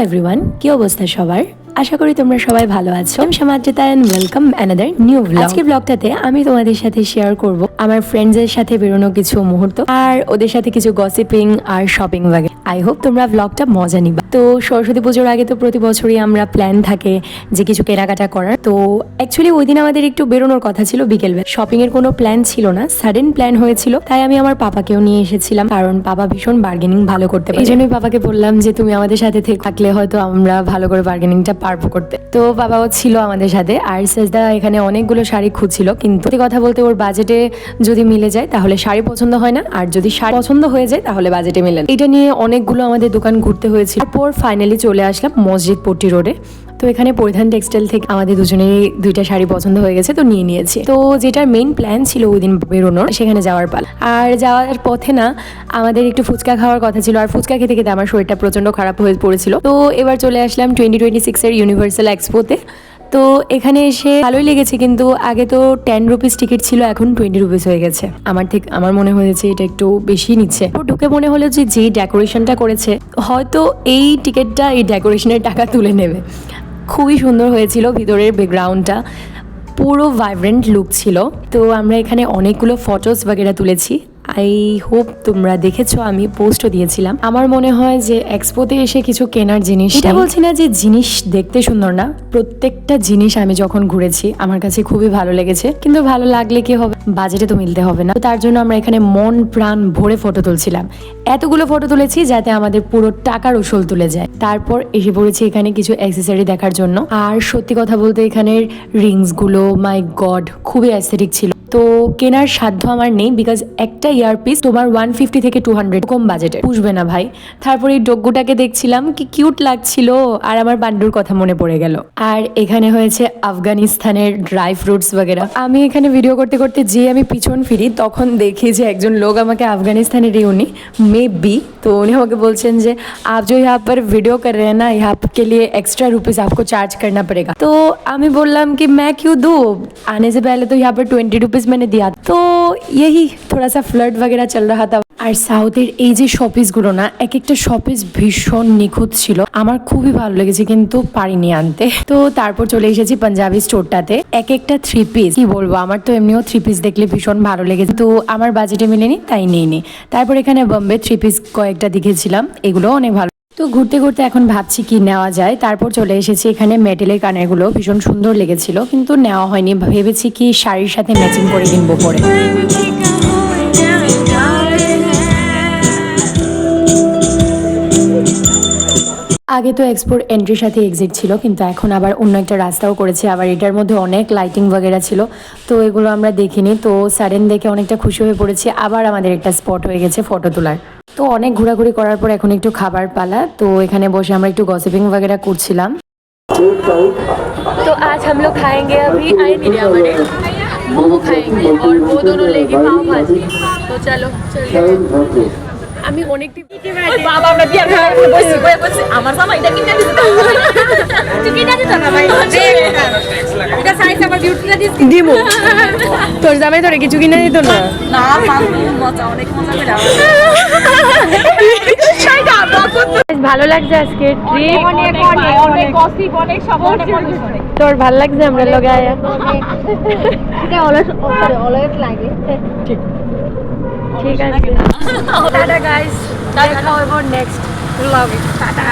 Everyone, কি অবস্থা সবার? আশা করি তোমরা সবাই ভালো আছো। আমি Samadrita and welcome another new blog. আজকের ব্লগটাতে আমি তোমাদের সাথে শেয়ার করব আমার ফ্রেন্ডসদের সাথে বেরোনো কিছু মুহূর্ত আর ওদের সাথে কিছু গসিপিং আর শপিং বাগে। আই হোপ তোমরা ব্লগটা মজা নিবা। তো সরস্বতী পুজোর আগে তো প্রতি বছরই আমরা প্ল্যান থাকে যে কিছু কেনাকাটা করার। তো অ্যাকচুয়ালি ওই দিন আমাদের একটু বেরোনোর কথা ছিল বিকেলবেলা। শপিং এর কোনো প্ল্যান ছিল না, সাডেন প্ল্যান হয়েছিল। তাই আমি আমার পাপাকেও নিয়ে এসেছিলাম, কারণ পাপা ভীষণ বার্গেনিং ভালো করতে পারে। এই জন্যই পাপাকে বললাম যে তুমি আমাদের সাথে থাকলে হয়তো আমরা ভালো করে বার্গেনিংটা পারবো করতে। তো বাবাও ছিল আমাদের সাথে। আর সেজদা এখানে অনেকগুলো শাড়ি খুঁজছিল, কিন্তু কথা বলতে ওর বাজেটে যদি মিলে যায় তাহলে শাড়ি পছন্দ হয় না, আর যদি শাড়ি পছন্দ হয়ে যায় তাহলে বাজেটে মিলে না। এটা নিয়ে অনেকগুলো আমাদের দোকান ঘুরতে হয়েছিল। তারপর ফাইনালি চলে আসলাম মসজিদ পট্টি রোডে। তো এখানে পরিধান টেক্সটাইল থেকে আমাদের দুজনেরই দুইটা শাড়ি পছন্দ হয়ে গেছে, তো নিয়ে নিয়েছি। তো যেটার মেইন প্ল্যান ছিল ওই দিন বেরোনোর, সেখানে যাওয়ার পাল। আর যাওয়ার পথে না আমাদের একটু ফুচকা খাওয়ার কথা ছিল, আর ফুচকা খেতে খেতে আমার শরীরটা প্রচন্ড খারাপ হয়ে পড়েছিল। তো এবার চলে আসলাম 2026 এর ইউনিভার্সাল এক্সপোতে। তো এখানে এসে ভালোই লেগেছে, কিন্তু আগে তো 10 রুপিস টিকিট ছিল, এখন 20 রুপিস হয়ে গেছে। আমার মনে হয়েছে এটা একটু বেশি নিচ্ছে। ঢুকে মনে হলো যে ডেকোরেশনটা করেছে হয়তো এই টিকিটটা এই ডেকোরেশনের টাকা তুলে নেবে। খুবই সুন্দর হয়েছিল ভিতরের ব্যাকগ্রাউন্ডটা, পুরো ভাইব্রেন্ট লুক ছিল। তো আমরা এখানে অনেকগুলো ফটোস বাগেরা তুলেছি। আই হোপ তোমরা দেখেছো, আমি পোস্টও দিয়েছিলাম। আমার মনে হয় যে এক্সপোতে এসে কিছু কেনার জিনিস, এটা বলছি না যে জিনিস দেখতে সুন্দর না, প্রত্যেকটা জিনিস আমি যখন ঘুরেছি আমার কাছে খুবই ভালো লেগেছে। কিন্তু ভালো লাগলে কি হবে, বাজেটে তো মিলতে হবে না। তো তার জন্য আমরা এখানে মন প্রাণ ভরে ফটো তুলছিলাম। এতগুলো ফটো তুলেছি যাতে আমাদের পুরো টাকার উসুল তুলে যায়। তারপর এসে পড়েছি এখানে কিছু অ্যাক্সেসরি দেখার জন্য। আর সত্যি কথা বলতে এখানের রিংস গুলো মাই গড খুবই অ্যাস্থেটিক ছিল। তো কেনার সাধ্য আমার নেই, বিকজ একটা ইয়ারপিস তোমার 150 থেকে 200 কম বাজেটে পুষবে না ভাই। তারপরে এই ডগ্গুটাকে দেখছিলাম, কি কিউট লাগছিল, আর আমার বান্ডুর কথা মনে পড়ে গেল। আর এখানে হয়েছে আফগানিস্তানের ড্রাই ফ্রুটস वगैरह। আমি এখানে ভিডিও করতে করতে যে আমি পিছন ফিরি তখন দেখি যে একজন লোক আমাকে আফগানিস্তানের উনি মে বি, তো উনি আমাকে বলছেন যে आप जो यहाँ पर वीडियो कर रहे हैं ना, यहाँ के लिए एक्स्ट्रा रुपीज आपको चार्ज करना पड़ेगा। तो আমি বললাম कि मैं क्यों दूँ, आने से पहले तो यहाँ पर 20 रुपीज मैंने दिया। तो यही थोड़ा सा फ्लर्ट वगैरह चल रहा था। আর সাউথের এই যে শপিস গুলো না, এক একটা শপিস ভীষণ নিখুঁত ছিল, আমার খুবই ভালো লেগেছে, কিন্তু পারিনি আনতে। তো তারপর চলে এসেছি পাঞ্জাবি স্টোরটাতে। এক একটা 3 পিস, কি বলবো, আমার তো এমনিও 3 পিস দেখলে ভীষণ ভালো লেগেছে, তো আমার বাজেটে মিলেনি তাই নিইনি। তারপর এখানে বোম্বে 3 পিস কয়েকটা দেখেছিলাম, এগুলো অনেক ভালো। তো ঘুরতে ঘুরতে এখন ভাবছি কি নেওয়া যায়। তারপর চলে এসেছি এখানে মেটেলের কানেরগুলো, ভীষণ সুন্দর লেগেছিল, কিন্তু নেওয়া হয়নি। ভেবেছি কি শাড়ির সাথে ম্যাচিং করে কিনবো পরে। আগে তো এক্সপোর এন্ট্রির সাথে এক্সিট ছিল, কিন্তু এখন আবার অন্য একটা রাস্তাও করেছে। আবার এটার মধ্যে অনেক লাইটিং वगैरह ছিল, তো এগুলো আমরা দেখিনি। তো সাডেন দেখে অনেকটা খুশি হয়ে পড়েছি। আবার আমাদের একটা স্পট হয়ে গেছে ফটো তোলার। তো অনেক ঘোরাঘুরি করার পর এখন একটু খাবার পালা। তো এখানে বসে আমরা একটু গসিপিং वगैरह করছিলাম। तो आज हम लोग खाएंगे, अभी आए नहीं हमारे मोमो खाएंगे और वो दोनों लेंगे पाव भाजी। तो चलो আমি অনেক বাবা আমরা বিয়ার খাওয়ার বসে বসে আমার জামা এটা কিনে দিতে তুই কিনে দিত না ভাই, এটা সাইজ আমার বিউটিটা দিমু, তোর জামাই তোরে কিছু কিনে দিত না? না মজা, অনেক মজা করে। ভালো লাগছে আজকে ট্রিপ, অনেক অনেক অনেক গসিপ, অনেক সব অনেক অনেক। তোর ভালো লাগছে আমরা লগে আয়া? এটা অলওয়েজ লাগে। ঠিক আছে, টাটা গাইস, দেখা হবে নেক্সট ব্লগে। টাটা।